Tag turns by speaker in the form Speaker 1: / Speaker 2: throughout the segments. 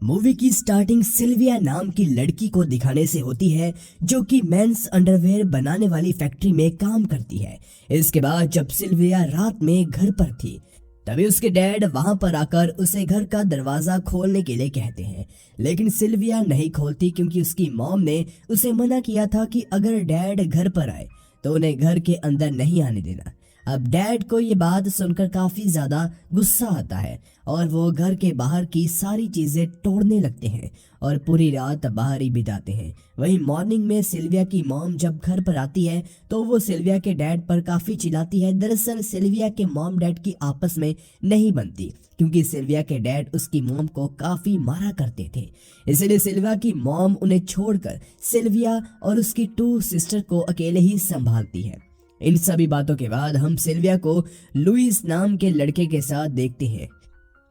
Speaker 1: Movie की starting Sylvia नाम की लड़की को दिखाने से होती है, जो कि मेंस अंडरवेयर बनाने वाली फैक्ट्री में काम करती है। इसके बाद जब सिल्विया रात में घर पर थी, तभी उसके डैड वहां पर आकर उसे घर का दरवाजा खोलने के लिए कहते हैं, लेकिन सिल्विया नहीं खोलती क्योंकि उसकी मॉम ने उसे मना किया था कि अगर डैड घर पर आए तो उन्हें घर के अंदर नहीं आने देना। अब डैड को ये बात सुनकर काफी ज्यादा गुस्सा आता है और वो घर के बाहर की सारी चीजें तोड़ने लगते हैं और पूरी रात बाहर ही बिताते हैं। वहीं मॉर्निंग में सिल्विया की मॉम जब घर पर आती है तो वो सिल्विया के डैड पर काफी चिल्लाती है। दरअसल सिल्विया के मॉम डैड की आपस में नहीं बनती क्योंकि सिल्विया के डैड उसकी मॉम को काफी मारा करते थे, इसलिए सिल्विया की मॉम उन्हें छोड़कर सिल्विया और उसकी 2 सिस्टर को अकेले ही संभालती है। इन सभी बातों के बाद हम सिल्विया को लुइस नाम के लड़के के साथ देखते हैं।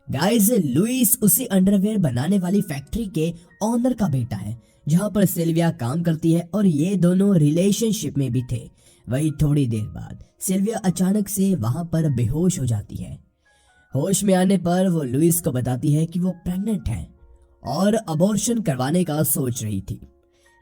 Speaker 1: गाइस, लुइस उसी अंडरवेयर बनाने वाली फैक्ट्री के ऑनर का बेटा है जहां पर सिल्विया काम करती है और ये दोनों रिलेशनशिप में भी थे। वही थोड़ी देर बाद सिल्विया अचानक से वहां पर बेहोश हो जाती है। होश में आने पर वो लुइस को बताती है कि वो प्रेग्नेंट है और अबॉर्शन करवाने का सोच रही थी,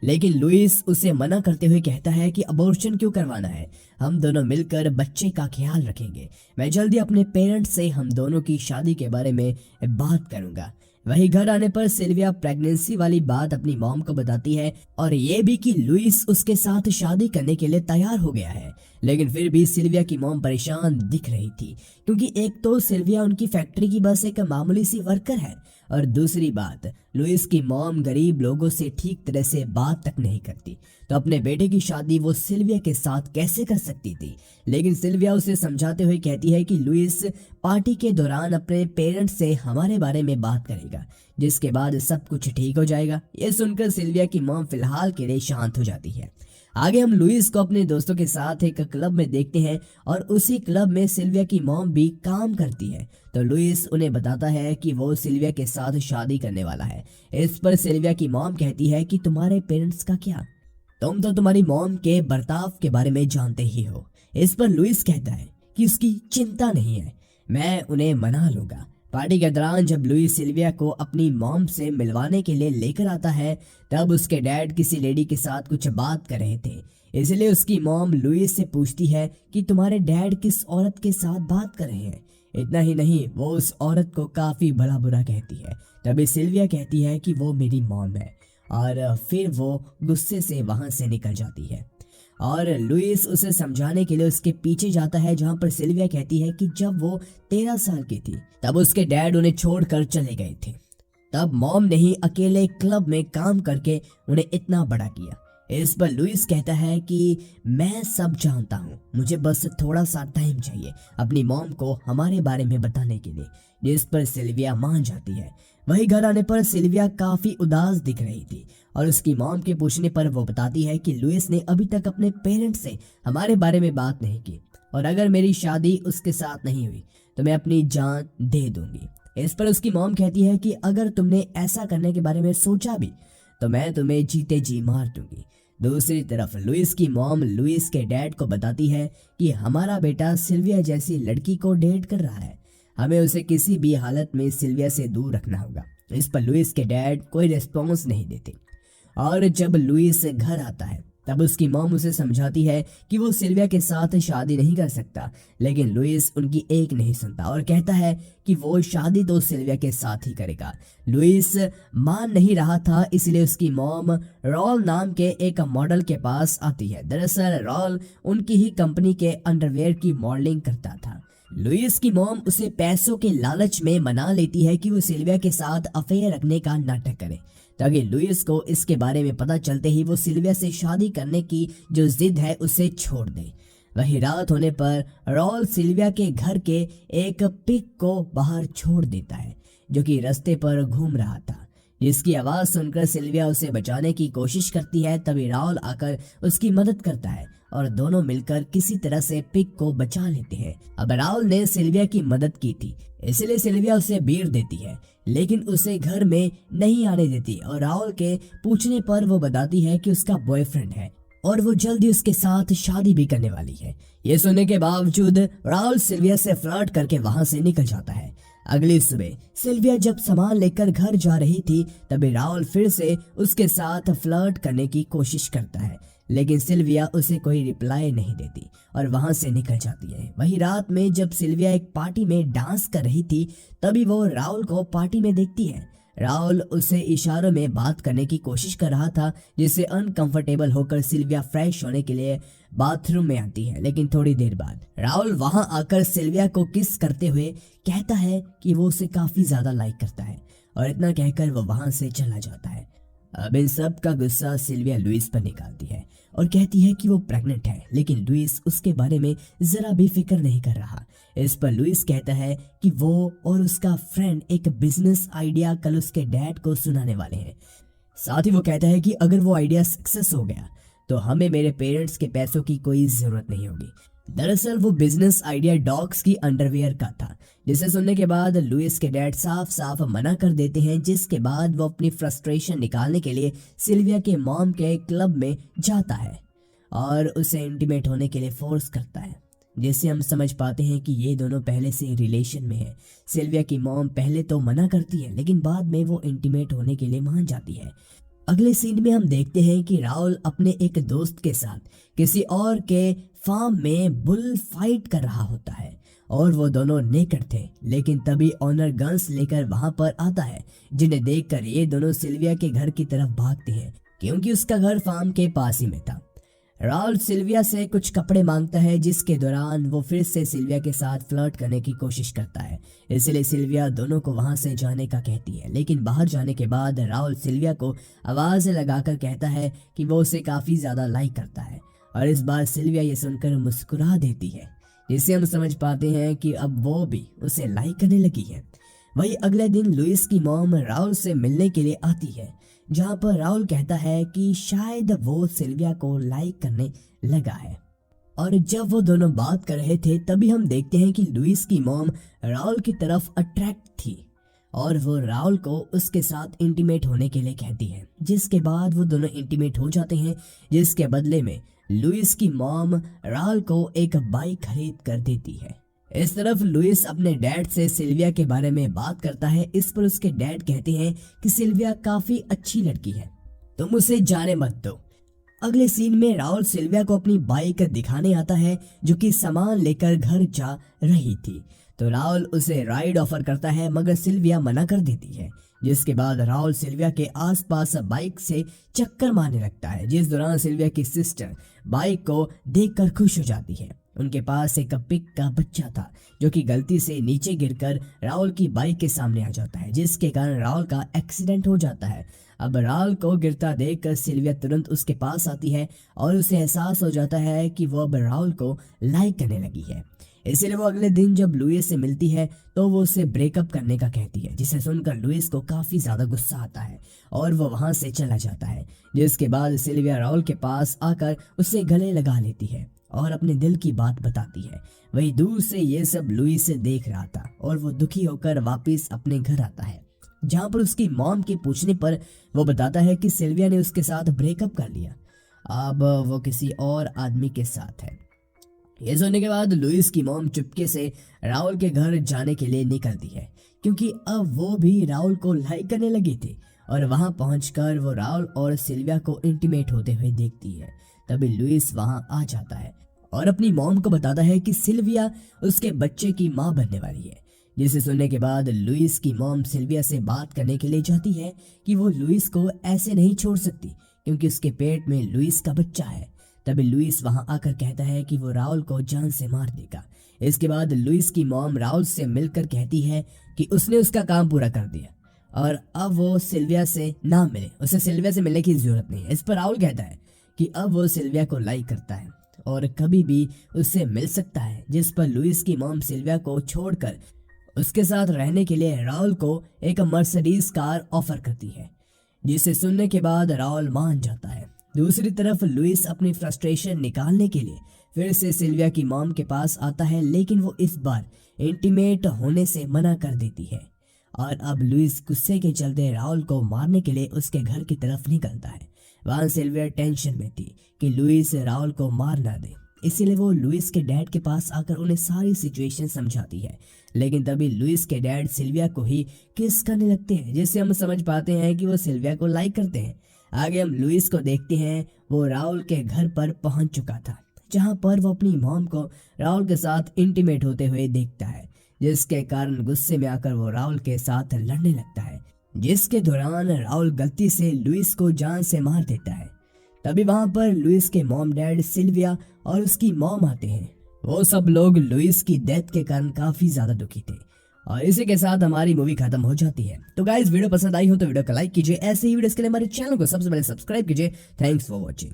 Speaker 1: लेकिन लुइस उसे मना करते हुए कहता है कि अबॉर्शन क्यों करवाना है, हम दोनों मिलकर बच्चे का ख्याल रखेंगे। मैं जल्दी अपने पेरेंट्स से हम दोनों की शादी के बारे में बात करूंगा। वही घर आने पर सिल्विया प्रेगनेंसी वाली बात अपनी मॉम को बताती है और ये भी कि लुइस उसके साथ शादी करने के लिए तैयार हो गया है। लेकिन फिर भी सिल्विया की मॉम परेशान दिख रही थी क्योंकि एक तो सिल्विया उनकी फैक्ट्री की बस एक मामूली सी वर्कर है और दूसरी बात लुइस की मॉम गरीब लोगों से ठीक तरह से बात तक नहीं करती, तो अपने बेटे की शादी वो सिल्विया के साथ कैसे कर सकती थी। लेकिन सिल्विया उसे समझाते हुए कहती है कि लुइस पार्टी के दौरान अपने पेरेंट्स से हमारे बारे में बात करेगा, जिसके बाद सब कुछ ठीक हो जाएगा। ये सुनकर सिल्विया की मॉम फिलहाल के लिए शांत हो जाती है। आगे हम लुइस को अपने दोस्तों के साथ एक क्लब में देखते हैं और उसी क्लब में सिल्विया की मॉम भी काम करती है, तो लुइस उन्हें बताता है कि वो सिल्विया के साथ शादी करने वाला है। इस पर सिल्विया की मॉम कहती है कि तुम्हारे पेरेंट्स का क्या, तुम तो तुम्हारी मॉम के बर्ताव के बारे में जानते ही हो। इस पर लुइस कहता है कि उसकी चिंता नहीं है, मैं उन्हें मना लूंगा। पार्टी के दौरान जब लुइस सिल्विया को अपनी मॉम से मिलवाने के लिए लेकर आता है, तब उसके डैड किसी लेडी के साथ कुछ बात कर रहे थे, इसलिए उसकी मॉम लुइस से पूछती है कि तुम्हारे डैड किस औरत के साथ बात कर रहे हैं। इतना ही नहीं, वो उस औरत को काफी भला बुरा कहती है। तभी सिल्विया कहती है कि वो मेरी मॉम है और फिर वो गुस्से से वहां से निकल जाती है और लुइस उसे समझाने के लिए उसके पीछे जाता है, जहां पर सिल्विया कहती है कि जब वो 13 साल की थी तब उसके डैड उन्हें छोड़कर चले गए थे। तब मॉम ने ही अकेले क्लब में काम करके उन्हें इतना बड़ा किया। इस पर लुइस कहता है कि मैं सब जानता हूँ, मुझे बस थोड़ा सा टाइम चाहिए अपनी मॉम को हमारे बारे में बताने के लिए, जिस पर सिल्विया मान जाती है। वही घर आने पर सिल्विया काफी उदास दिख रही थी और उसकी मॉम के पूछने पर वो बताती है कि लुइस ने अभी तक अपने पेरेंट्स से हमारे बारे में बात नहीं की और अगर मेरी शादी उसके साथ नहीं हुई तो मैं अपनी जान दे दूंगी। इस पर उसकी मॉम कहती है कि अगर तुमने ऐसा करने के बारे में सोचा भी तो मैं तुम्हें जीते जी मार दूंगी। दूसरी तरफ लुइस की मॉम लुइस के डैड को बताती है कि हमारा बेटा सिल्विया जैसी लड़की को डेट कर रहा है, हमें उसे किसी भी हालत में सिल्विया से दूर रखना होगा। इस पर लुइस के डैड कोई रिस्पॉन्स नहीं देते और जब लुइस घर आता है तब उसकी मॉम उसे समझाती है कि वो सिल्विया के साथ शादी नहीं कर सकता, लेकिन लुइस उनकी एक नहीं सुनता और कहता है कि वो शादी तो सिल्विया के साथ ही करेगा। लुइस मान नहीं रहा था, इसलिए उसकी मॉम रॉल नाम के एक मॉडल के पास आती है। दरअसल रॉल उनकी ही कंपनी के अंडरवेयर की मॉडलिंग करता था। लुइस की मॉम उसे पैसों के लालच में मना लेती है कि वो सिल्विया के साथ अफेयर रखने का नाटक करे, ताकि लुइस को इसके बारे में पता चलते ही वो सिल्विया से शादी करने की जो जिद है उसे छोड़ दे। वही रात होने पर रॉल सिल्विया के घर के एक पिग को बाहर छोड़ देता है जो कि रास्ते पर घूम रहा था, जिसकी आवाज सुनकर सिल्विया उसे बचाने की कोशिश करती है। तभी राउल आकर उसकी मदद करता है और दोनों मिलकर किसी तरह से पिग को बचा लेते हैं। अब राउल ने सिल्विया की मदद की थी, इसलिए सिल्विया उसे बीर देती है, लेकिन उसे घर में नहीं आने देती और राउल के पूछने पर वो बताती है कि उसका बॉयफ्रेंड है और वो जल्दी उसके साथ शादी भी करने वाली है। ये सुनने के बावजूद राउल सिल्विया से फ्लर्ट करके वहां से निकल जाता है। अगली सुबह सिल्विया जब सामान लेकर घर जा रही थी तभी राहुल फिर से उसके साथ फ्लर्ट करने की कोशिश करता है, लेकिन सिल्विया उसे कोई रिप्लाई नहीं देती और वहां से निकल जाती है। वही रात में जब सिल्विया एक पार्टी में डांस कर रही थी तभी वो राहुल को पार्टी में देखती है। राहुल उसे इशारों में बात करने की कोशिश कर रहा था, जिससे अनकंफर्टेबल होकर सिल्विया फ्रेश होने के लिए बाथरूम में आती है। लेकिन थोड़ी देर बाद राहुल वहां आकर सिल्विया को किस करते हुए कहता है कि वो उसे काफी ज्यादा लाइक करता है और इतना कहकर वो वहां से चला जाता है। अब इन सब का गुस्सा सिल्विया लुइस पर निकालती है और कहती है कि वो प्रेग्नेंट है, लेकिन लुइस उसके बारे में जरा भी फिक्र नहीं कर रहा। इस पर लुइस कहता है कि वो और उसका फ्रेंड एक बिजनेस आइडिया कल उसके डैड को सुनाने वाले हैं। साथ ही वो कहता है कि अगर वो आइडिया सक्सेस हो गया तो हमें मेरे पेरेंट्स के पैसों की कोई जरूरत नहीं होगी। दरअसल वो बिजनेस आइडिया डॉग्स की अंडरवियर का था, जिसे सुनने के बाद लुइस के डैड साफ साफ मना कर देते हैं, जिसके बाद वो अपनी फ्रस्ट्रेशन निकालने के लिए सिल्विया के मॉम के क्लब में जाता है और उसे इंटीमेट होने के लिए फोर्स करता है, जिससे हम समझ पाते हैं कि ये दोनों पहले से रिलेशन में है। सिल्विया की मॉम पहले तो मना करती है लेकिन बाद में वो इंटीमेट होने के लिए मान जाती है। अगले सीन में हम देखते हैं कि राहुल अपने एक दोस्त के साथ किसी और के फार्म में बुल फाइट कर रहा होता है और वो दोनों नेकेड थे, लेकिन तभी ऑनर गन्स लेकर वहां पर आता है, जिन्हें देखकर ये दोनों सिल्विया के घर की तरफ भागते हैं क्योंकि उसका घर फार्म के पास ही में था। राहुल सिल्विया से कुछ कपड़े मांगता है, जिसके दौरान वो फिर से सिल्विया के साथ फ्लर्ट करने की कोशिश करता है, इसलिए सिल्विया दोनों को वहां से जाने का कहती है। लेकिन बाहर जाने के बाद राहुल सिल्विया को आवाज लगाकर कहता है कि वो उसे काफी ज्यादा लाइक करता है और इस बार सिल्विया ये सुनकर मुस्कुरा देती है, जिससे हम समझ पाते हैं कि अब वो भी उसे लाइक करने लगी है। वही अगले दिन लुइस की मॉम राहुल से मिलने के लिए आती है, जहां पर राहुल कहता है कि शायद वो सिल्विया को लाइक करने लगा है। और जब वो दोनों बात कर रहे थे तभी हम देखते हैं कि लुइस की मॉम राहुल की तरफ अट्रैक्ट थी और वो राहुल को उसके साथ इंटीमेट होने के लिए कहती है, जिसके बाद वो दोनों इंटीमेट हो जाते हैं, जिसके बदले में लुइस की मॉम राहुल को एक बाइक खरीद कर देती है। इस तरफ लुइस अपने डैड से सिल्विया के बारे में बात करता है। इस पर उसके डैड कहते हैं कि सिल्विया काफी अच्छी लड़की है, तुम उसे जाने मत दो। अगले सीन में राहुल सिल्विया को अपनी बाइक दिखाने आता है, जो कि सामान लेकर घर जा रही थी, तो राहुल उसे राइड ऑफर करता है मगर सिल्विया मना कर देती है, जिसके बाद राहुल सिल्विया के आसपास बाइक से चक्कर मारने लगता है, जिस दौरान सिल्विया की सिस्टर बाइक को देखकर खुश हो जाती है। उनके पास एक पिग का बच्चा था जो कि गलती से नीचे गिरकर राहुल की बाइक के सामने आ जाता है, जिसके कारण राहुल का एक्सीडेंट हो जाता है। अब राहुल को गिरता देखकर सिल्विया तुरंत उसके पास आती है और उसे एहसास हो जाता है कि वो अब राहुल को लाइक करने लगी है, इसलिए वो अगले दिन जब लुइस से मिलती है तो वो उसे ब्रेकअप करने का कहती है, जिसे सुनकर लुइस को काफी ज्यादा गुस्सा आता है और वो वहां से चला जाता है। जिसके बाद सिल्विया राहुल के पास आकर उसे गले लगा लेती है और अपने दिल की बात बताती है। वही दूर से ये सब लुइस से देख रहा था और वो दुखी होकर वापस अपने घर आता है, जहां पर उसकी मॉम के पूछने पर वो बताता है कि सिल्विया ने उसके साथ ब्रेकअप कर लिया, अब वो किसी और आदमी के साथ है। ये सुनने के बाद लुइस की मॉम चुपके से राहुल के घर जाने के लिए निकलती है, क्योंकि अब वो भी राहुल को लाइक करने लगी थी और वहां पहुंचकर वो राहुल और सिल्विया को इंटीमेट होते हुए देखती है। तभी लुइस वहां आ जाता है और अपनी मॉम को बताता है कि सिल्विया उसके बच्चे की मां बनने वाली है, जिसे सुनने के बाद लुइस की मॉम सिल्विया से बात करने के लिए जाती है कि वो लुइस को ऐसे नहीं छोड़ सकती क्योंकि उसके पेट में लुइस का बच्चा है। तभी लुइस वहां आकर कहता है कि वो राहुल को जान से मार देगा। इसके बाद लुइस की मॉम राहुल से मिलकर कहती है कि उसने उसका काम पूरा कर दिया और अब वो सिल्विया से ना मिले, उसे सिल्विया से मिलने की जरूरत नहीं है। इस पर राहुल कहता है कि अब वो सिल्विया को लाइक करता है और कभी भी उससे मिल सकता है, जिस पर लुइस की मॉम सिल्विया को छोड़कर उसके साथ रहने के लिए राहुल को एक मर्सिडीज कार ऑफर करती है, जिसे सुनने के बाद राहुल मान जाता है। दूसरी तरफ लुइस अपनी फ्रस्ट्रेशन निकालने के लिए फिर से सिल्विया की मॉम के पास आता है, लेकिन वो इस बार इंटीमेट होने से मना कर देती है और अब लुइस गुस्से के चलते राहुल को मारने के लिए उसके घर की तरफ निकलता है। वहां सिल्विया टेंशन में थी कि लुइस राहुल को मार ना दे, इसीलिए वो लुइस के डैड के पास आकर उन्हें सारी सिचुएशन समझाती है। लेकिन तभी लुइस के डैड सिल्विया को ही किस करने लगते हैं, जिससे हम समझ पाते हैं कि वो सिल्विया को लाइक करते हैं। आगे हम लुइस को देखते हैं, वो राहुल के घर पर पहुंच चुका था, जहां पर वो अपनी मॉम को राहुल के साथ इंटीमेट होते हुए देखता है, जिसके कारण गुस्से में आकर वो राहुल के साथ लड़ने लगता है, जिसके दौरान राहुल गलती से लुइस को जान से मार देता है। तभी वहां पर लुइस के मॉम डैड सिल्विया और उसकी मॉम आते हैं। वो सब लोग लुइस की डेथ के कारण काफी ज्यादा दुखी थे। और इसी के साथ हमारी मूवी खत्म हो जाती है। तो गाइस, वीडियो पसंद आई हो तो वीडियो को लाइक कीजिए, ऐसे ही वीडियोस के लिए हमारे चैनल को सबसे पहले सब्सक्राइब कीजिए। Thanks for watching.